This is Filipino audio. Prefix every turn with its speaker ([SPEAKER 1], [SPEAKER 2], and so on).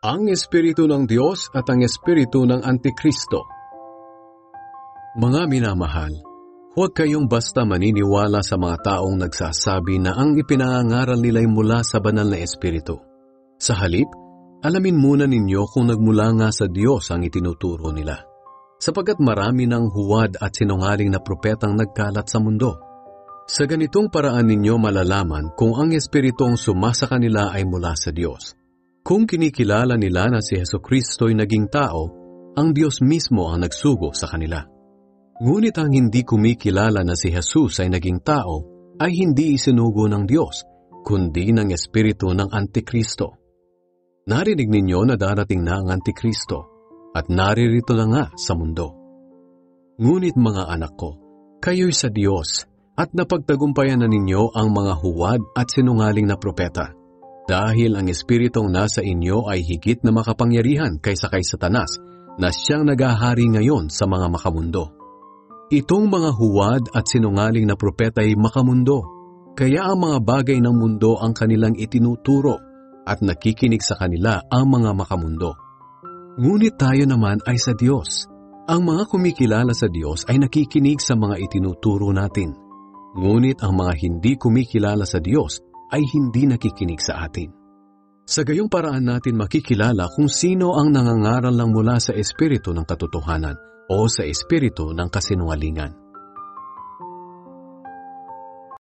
[SPEAKER 1] Ang Espiritu ng Diyos at ang Espiritu ng Antikristo. Mga minamahal, huwag kayong basta maniniwala sa mga taong nagsasabi na ang ipinangangaral nila'y mula sa banal na Espiritu. Sa halip, alamin muna ninyo kung nagmula nga sa Diyos ang itinuturo nila. Sapagkat marami ng huwad at sinungaling na propetang nagkalat sa mundo. Sa ganitong paraan ninyo malalaman kung ang Espiritu ang sumasa kanila ay mula sa Diyos. Kung kinikilala nila na si Jesucristo'y naging tao, ang Diyos mismo ang nagsugo sa kanila. Ngunit ang hindi kumikilala na si Jesus ay naging tao, ay hindi isinugo ng Diyos, kundi ng Espiritu ng Antikristo. Narinig ninyo na darating na ang Antikristo, at naririto na nga sa mundo. Ngunit mga anak ko, kayo'y sa Diyos, at napagtagumpayan na ninyo ang mga huwad at sinungaling na propeta. Dahil ang Espiritong nasa inyo ay higit na makapangyarihan kaysa kay Satanas na siyang nagahari ngayon sa mga makamundo. Itong mga huwad at sinungaling na propeta ay makamundo, kaya ang mga bagay ng mundo ang kanilang itinuturo at nakikinig sa kanila ang mga makamundo. Ngunit tayo naman ay sa Diyos. Ang mga kumikilala sa Diyos ay nakikinig sa mga itinuturo natin. Ngunit ang mga hindi kumikilala sa Diyos ay hindi nakikinig sa atin. Sa gayong paraan natin makikilala kung sino ang nangangaral lang mula sa Espiritu ng katotohanan o sa Espiritu ng kasinungalingan.